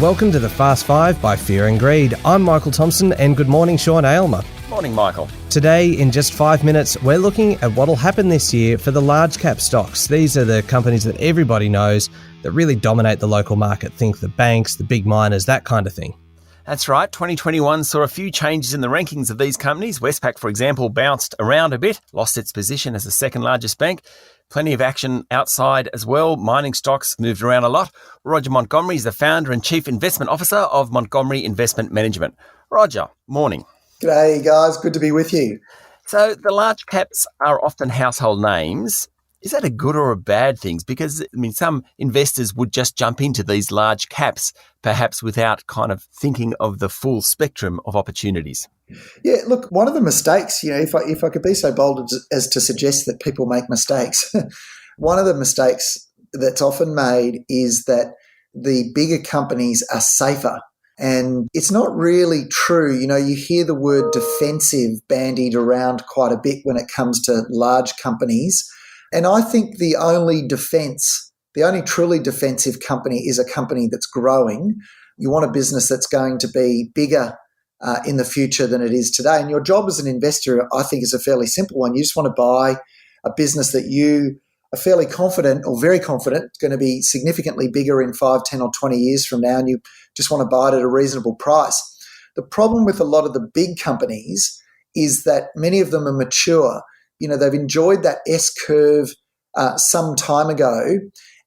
Welcome to the Fast Five by Fear and Greed. I'm Michael Thompson, and good morning, Sean Aylmer. Morning, Michael. Today, in just 5 minutes, we're looking at what will happen this year for the large cap stocks. These are the companies that everybody knows that really dominate the local market. Think the banks, the big miners, that kind of thing. That's right. 2021 saw a few changes in the rankings of these companies. Westpac, for example, bounced around a bit, lost its position as the second largest bank. Plenty of action outside as well. Mining stocks moved around a lot. Roger Montgomery is the founder and chief investment officer of Montgomery Investment Management. Roger, morning. G'day, guys. Good to be with you. So the large caps are often household names. Is that a good or a bad thing? Because, some investors would just jump into these large caps, perhaps without kind of thinking of the full spectrum of opportunities. Yeah, look, one of the mistakes, if I could be so bold as to suggest that people make mistakes, one of the mistakes that's often made is that the bigger companies are safer. And it's not really true. You hear the word defensive bandied around quite a bit when it comes to large companies. And I think the only truly defensive company is a company that's growing. You want a business that's going to be bigger in the future than it is today. And your job as an investor, I think, is a fairly simple one. You just want to buy a business that you are fairly confident or very confident is going to be significantly bigger in 5, 10 or 20 years from now, and you just want to buy it at a reasonable price. The problem with a lot of the big companies is that many of them are mature. They've enjoyed that S-curve some time ago,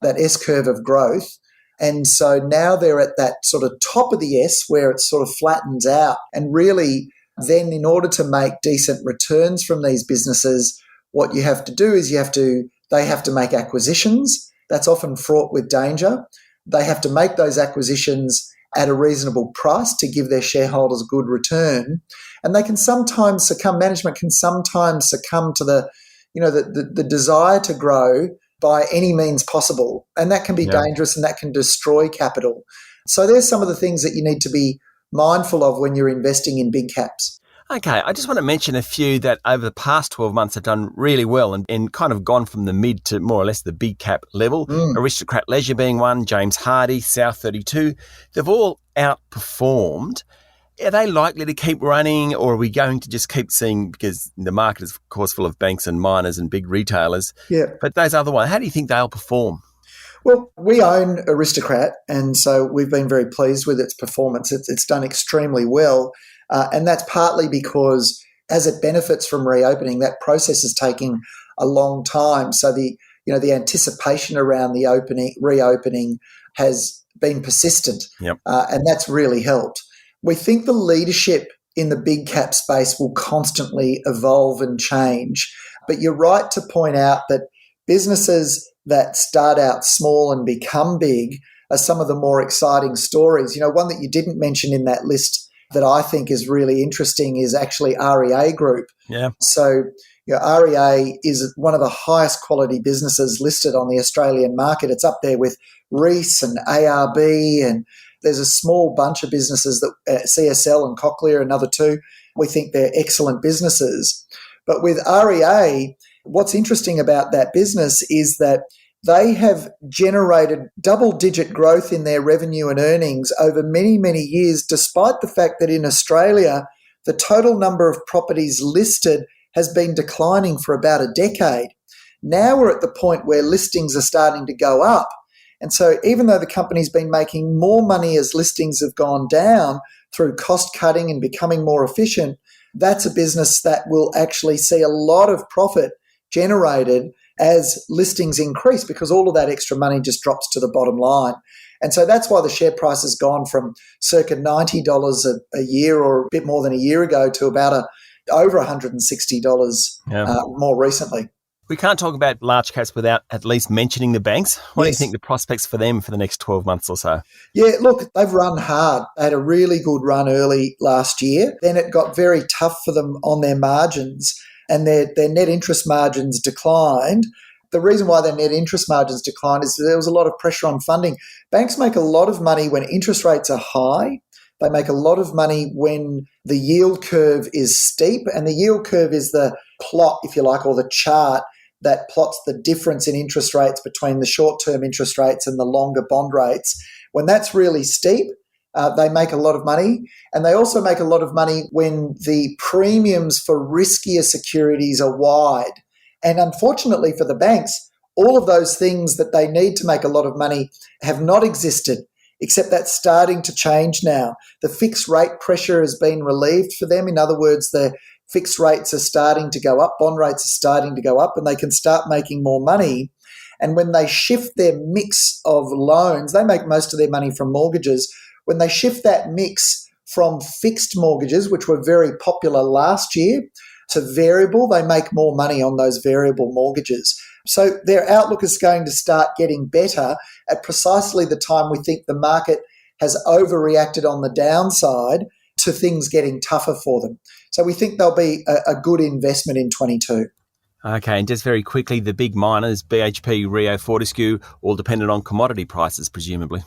that S-curve of growth. And so now they're at that sort of top of the S where it sort of flattens out. And really, then in order to make decent returns from these businesses, what you have to do is they have to make acquisitions. That's often fraught with danger. They have to make those acquisitions at a reasonable price to give their shareholders a good return. And they can sometimes management can sometimes succumb to the desire to grow by any means possible. And that can be dangerous and that can destroy capital. So there's some of the things that you need to be mindful of when you're investing in big caps. Okay, I just want to mention a few that over the past 12 months have done really well and kind of gone from the mid to more or less the big cap level. Aristocrat Leisure being one, James Hardie, South 32. They've all outperformed. Are they likely to keep running, or are we going to just keep seeing, because the market is, of course, full of banks and miners and big retailers, but those other ones, how do you think they'll perform? Well, we own Aristocrat, and so we've been very pleased with its performance. It's done extremely well, and that's partly because as it benefits from reopening, that process is taking a long time. So the anticipation around the reopening has been persistent, and that's really helped. We think the leadership in the big cap space will constantly evolve and change. But you're right to point out that businesses that start out small and become big are some of the more exciting stories. One that you didn't mention in that list that I think is really interesting is actually REA Group. Yeah. So REA is one of the highest quality businesses listed on the Australian market. It's up there with Reece and ARB, and there's a small bunch of businesses that CSL and Cochlear, another two. We think they're excellent businesses. But with REA, what's interesting about that business is that they have generated double-digit growth in their revenue and earnings over many, many years, despite the fact that in Australia, the total number of properties listed has been declining for about a decade. Now we're at the point where listings are starting to go up. And so even though the company's been making more money as listings have gone down through cost cutting and becoming more efficient, that's a business that will actually see a lot of profit generated as listings increase, because all of that extra money just drops to the bottom line. And so that's why the share price has gone from circa $90 a year or a bit more than a year ago to about over $160 more recently. We can't talk about large caps without at least mentioning the banks. What do you think the prospects for them for the next 12 months or so? Yeah, look, they've run hard. They had a really good run early last year. Then it got very tough for them on their margins, and their net interest margins declined. The reason why their net interest margins declined is there was a lot of pressure on funding. Banks make a lot of money when interest rates are high. They make a lot of money when the yield curve is steep, and the yield curve is the plot, if you like, or the chart that plots the difference in interest rates between the short-term interest rates and the longer bond rates. When that's really steep, they make a lot of money. And they also make a lot of money when the premiums for riskier securities are wide. And unfortunately for the banks, all of those things that they need to make a lot of money have not existed, except that's starting to change now. The fixed rate pressure has been relieved for them. In other words, the fixed rates are starting to go up, bond rates are starting to go up, and they can start making more money. And when they shift their mix of loans, they make most of their money from mortgages. When they shift that mix from fixed mortgages, which were very popular last year, to variable, they make more money on those variable mortgages. So their outlook is going to start getting better at precisely the time we think the market has overreacted on the downside to things getting tougher for them. So we think they'll be a good investment in 22. Okay, and just very quickly, the big miners, BHP, Rio, Fortescue, all dependent on commodity prices, presumably.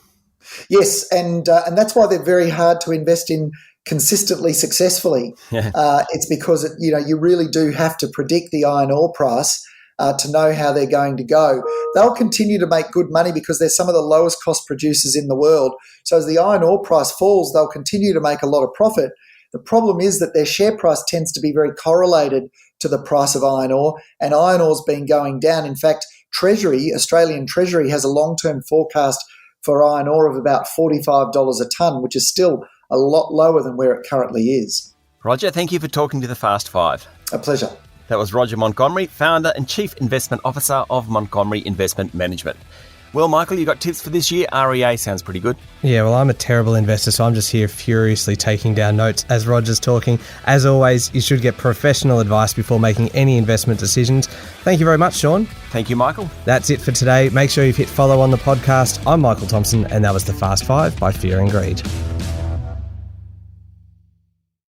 Yes, and that's why they're very hard to invest in consistently successfully. Yeah. It's because you really do have to predict the iron ore price to know how they're going to go. They'll continue to make good money because they're some of the lowest cost producers in the world. So as the iron ore price falls, they'll continue to make a lot of profit. The problem is that their share price tends to be very correlated to the price of iron ore, and iron ore's been going down. In fact, Australian Treasury has a long-term forecast for iron ore of about $45 a tonne, which is still a lot lower than where it currently is. Roger, thank you for talking to the Fast Five. A pleasure. That was Roger Montgomery, founder and chief investment officer of Montgomery Investment Management. Well, Michael, you got tips for this year? REA sounds pretty good. Yeah, well, I'm a terrible investor, so I'm just here furiously taking down notes as Roger's talking. As always, you should get professional advice before making any investment decisions. Thank you very much, Sean. Thank you, Michael. That's it for today. Make sure you've hit follow on the podcast. I'm Michael Thompson, and that was The Fast Five by Fear and Greed.